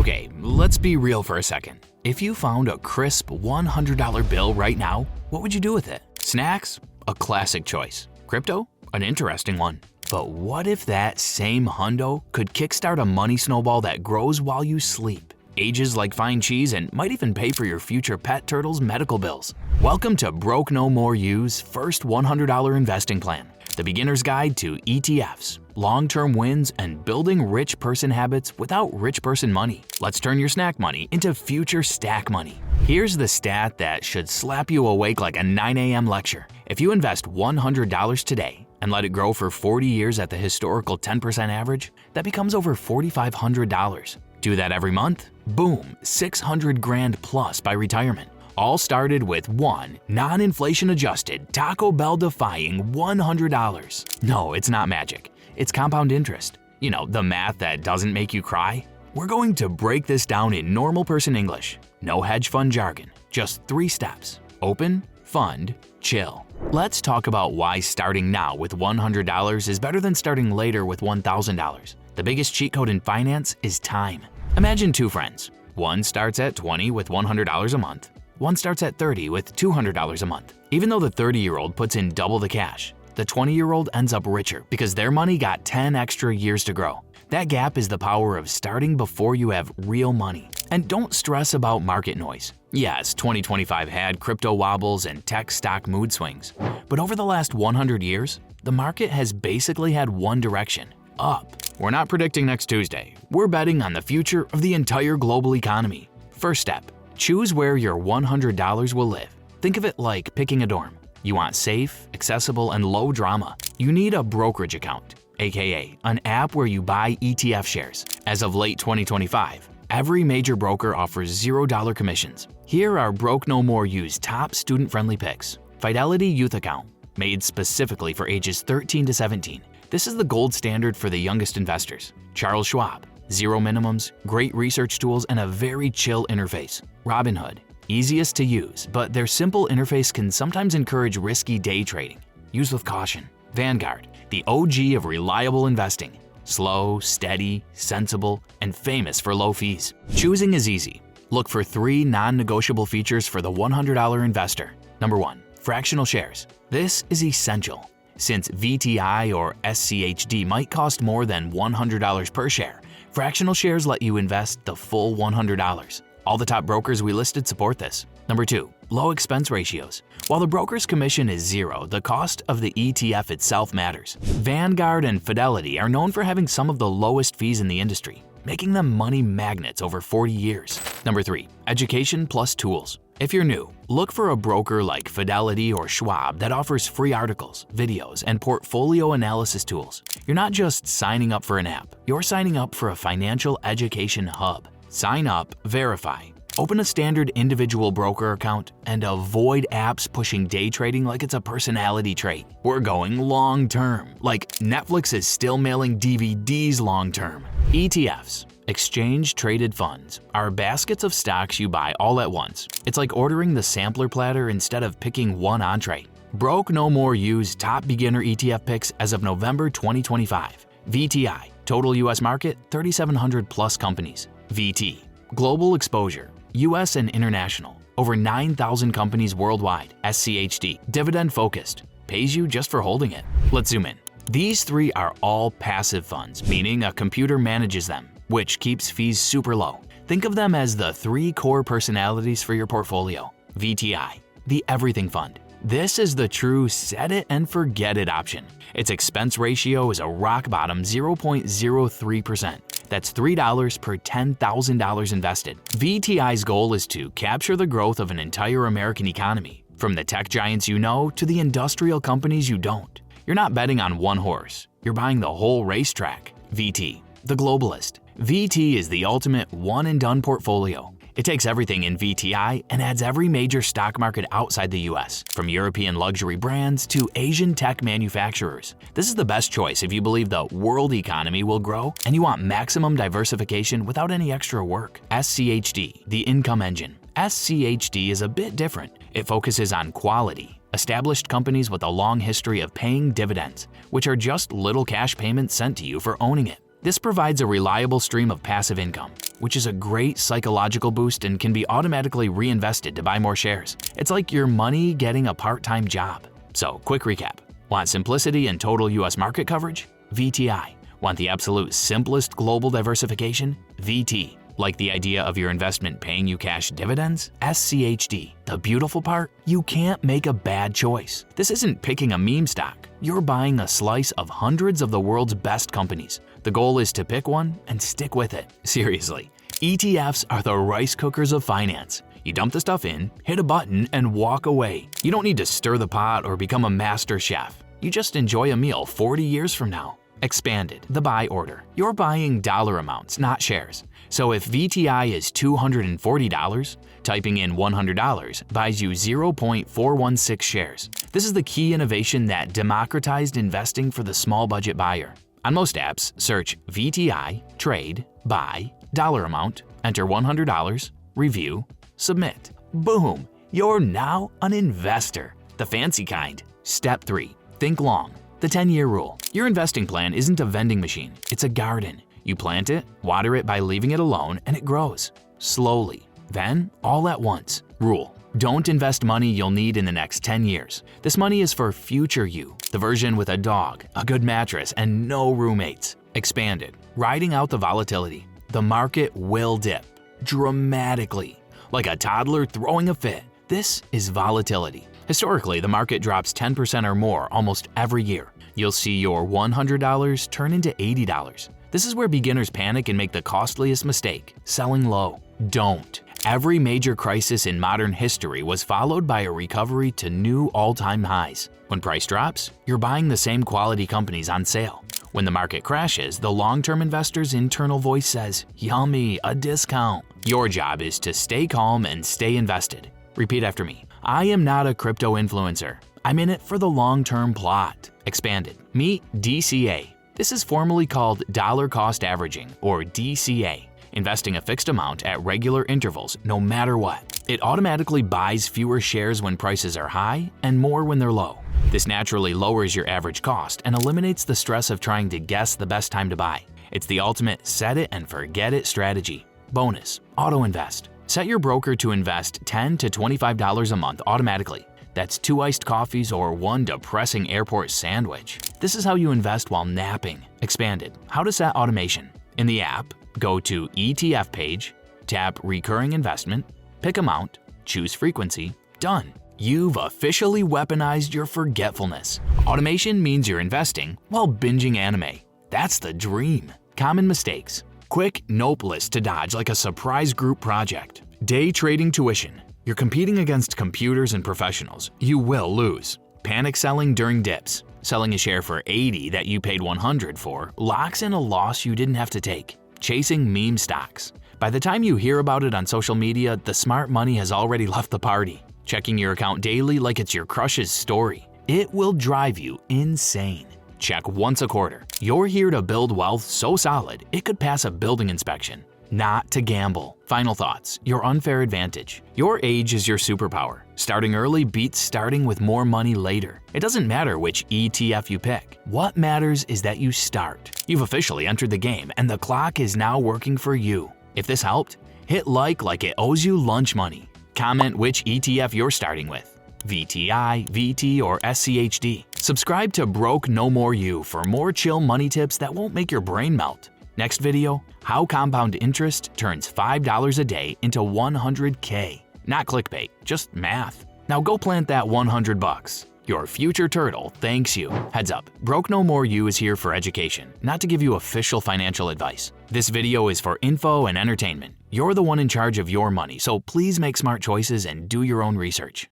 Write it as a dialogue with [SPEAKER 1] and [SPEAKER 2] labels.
[SPEAKER 1] Okay, let's be real for a second. If you found a crisp $100 bill right now, what would you do with it? Snacks? A classic choice. Crypto? An interesting one. But what if that same hundo could kickstart a money snowball that grows while you sleep, ages like fine cheese, and might even pay for your future pet turtle's medical bills? Welcome to Broke No More U's first $100 investing plan, the beginner's guide to ETFs, long-term wins, and building rich person habits without rich person money. Let's turn your snack money into future stack money. Here's the stat that should slap you awake like a 9 a.m. lecture. If you invest $100 today and let it grow for 40 years at the historical 10% average, that becomes over $4,500. Do that every month? Boom, 600 grand plus by retirement. All started with one non-inflation adjusted, Taco Bell defying $100. No, it's not magic. It's compound interest. You know, the math that doesn't make you cry? We're going to break this down in normal person English. No hedge fund jargon, just 3 steps. Open, fund, chill. Let's talk about why starting now with $100 is better than starting later with $1,000. The biggest cheat code in finance is time. Imagine 2 friends. One starts at 20 with $100 a month. One starts at 30 with $200 a month. Even though the 30-year-old puts in double the cash, the 20-year-old ends up richer because their money got 10 extra years to grow. That gap is the power of starting before you have real money. And don't stress about market noise. Yes, 2025 had crypto wobbles and tech stock mood swings. But over the last 100 years, the market has basically had one direction: up. We're not predicting next Tuesday. We're betting on the future of the entire global economy. First step, choose where your $100 will live. Think of it like picking a dorm. You want safe, accessible, and low drama. You need a brokerage account, aka an app where you buy ETF shares. As of late 2025, every major broker offers $0 commissions. Here are Broke No More U's top student-friendly picks. Fidelity Youth account, made specifically for ages 13 to 17. This is the gold standard for the youngest investors. Charles Schwab, 0 minimums, great research tools, and a very chill interface. Robinhood, easiest to use, but their simple interface can sometimes encourage risky day trading. Use with caution. Vanguard, the OG of reliable investing. Slow, steady, sensible, and famous for low fees. Choosing is easy. Look for 3 non-negotiable features for the $100 investor. Number 1, fractional shares. This is essential. Since VTI or SCHD might cost more than $100 per share, fractional shares let you invest the full $100. All the top brokers we listed support this. Number 2, low expense ratios. While the broker's commission is 0, the cost of the ETF itself matters. Vanguard and Fidelity are known for having some of the lowest fees in the industry, making them money magnets over 40 years. Number 3, education plus tools. If you're new, look for a broker like Fidelity or Schwab that offers free articles, videos, and portfolio analysis tools. You're not just signing up for an app, you're signing up for a financial education hub. Sign up, verify, open a standard individual broker account, and avoid apps pushing day trading like it's a personality trait. We're going long-term, like Netflix is still mailing DVDs long-term. ETFs, exchange-traded funds, are baskets of stocks you buy all at once. It's like ordering the sampler platter instead of picking one entree. Broke No More U's top beginner ETF picks as of November 2025. VTI, total US market, 3,700 plus companies. VT, global exposure, US and international, over 9,000 companies worldwide. SCHD, dividend focused, pays you just for holding it. Let's zoom in. These 3 are all passive funds, meaning a computer manages them, which keeps fees super low. Think of them as the 3 core personalities for your portfolio. VTI, the everything fund. This is the true set it and forget it option. Its expense ratio is a rock bottom 0.03%. That's $3 per $10,000 invested. VTI's goal is to capture the growth of an entire American economy, from the tech giants you know to the industrial companies you don't. You're not betting on one horse, you're buying the whole racetrack. VT, the globalist. VT is the ultimate one-and-done portfolio. It takes everything in VTI and adds every major stock market outside the US, from European luxury brands to Asian tech manufacturers. This is the best choice if you believe the world economy will grow and you want maximum diversification without any extra work. SCHD, the income engine. SCHD is a bit different. It focuses on quality, established companies with a long history of paying dividends, which are just little cash payments sent to you for owning it. This provides a reliable stream of passive income, which is a great psychological boost and can be automatically reinvested to buy more shares. It's like your money getting a part-time job. So, quick recap. Want simplicity and total US market coverage? VTI. Want the absolute simplest global diversification? VT. Like the idea of your investment paying you cash dividends? SCHD. The beautiful part? You can't make a bad choice. This isn't picking a meme stock. You're buying a slice of hundreds of the world's best companies. The goal is to pick one and stick with it. Seriously, ETFs are the rice cookers of finance. You dump the stuff in, hit a button, and walk away. You don't need to stir the pot or become a master chef. You just enjoy a meal 40 years from now. Expanded, the buy order. You're buying dollar amounts, not shares. So if VTI is $240, typing in $100 buys you 0.416 shares. This is the key innovation that democratized investing for the small budget buyer. On most apps, search VTI, trade, buy, dollar amount, enter $100, review, submit. Boom! You're now an investor. The fancy kind. Step 3. Think long. The 10-year rule. Your investing plan isn't a vending machine, it's a garden. You plant it, water it by leaving it alone, and it grows. Slowly. Then, all at once. Rule. Don't invest money you'll need in the next 10 years. This money is for future you, the version with a dog, a good mattress, and no roommates. Expanded. Riding out the volatility. The market will dip. Dramatically. Like a toddler throwing a fit. This is volatility. Historically, the market drops 10% or more almost every year. You'll see your $100 turn into $80. This is where beginners panic and make the costliest mistake, selling low. Don't. Every major crisis in modern history was followed by a recovery to new all-time highs. When price drops, you're buying the same quality companies on sale. When the market crashes, the long-term investor's internal voice says, "Yummy, a discount." Your job is to stay calm and stay invested. Repeat after me. I am not a crypto influencer. I'm in it for the long-term plot. Expanded. Meet DCA. This is formally called dollar cost averaging, or DCA, investing a fixed amount at regular intervals no matter what. It automatically buys fewer shares when prices are high and more when they're low. This naturally lowers your average cost and eliminates the stress of trying to guess the best time to buy. It's the ultimate set it and forget it strategy. Bonus. Auto invest. Set your broker to invest $10 to $25 a month automatically. That's 2 iced coffees or 1 depressing airport sandwich. This is how you invest while napping. Expanded. How to set automation. In the app, go to ETF page, tap Recurring Investment, pick amount, choose frequency, done. You've officially weaponized your forgetfulness. Automation means you're investing while binging anime. That's the dream. Common mistakes. Quick nope list to dodge like a surprise group project. Day trading tuition. You're competing against computers and professionals. You will lose. Panic selling during dips. Selling a share for $80 that you paid $100 for locks in a loss you didn't have to take. Chasing meme stocks. By the time you hear about it on social media, the smart money has already left the party. Checking your account daily like it's your crush's story. It will drive you insane. Check once a quarter. You're here to build wealth so solid it could pass a building inspection. Not to gamble. Final thoughts. Your unfair advantage. Your age is your superpower. Starting early beats starting with more money later. It doesn't matter which ETF you pick. What matters is that you start. You've officially entered the game and the clock is now working for you. If this helped, hit like it owes you lunch money. Comment which ETF you're starting with. VTI, VT, or SCHD. Subscribe to Broke No More You for more chill money tips that won't make your brain melt. Next video, how compound interest turns $5 a day into $100K. Not clickbait, just math. Now go plant that $100. Your future turtle thanks you. Heads up, Broke No More You is here for education, not to give you official financial advice. This video is for info and entertainment. You're the one in charge of your money, so please make smart choices and do your own research.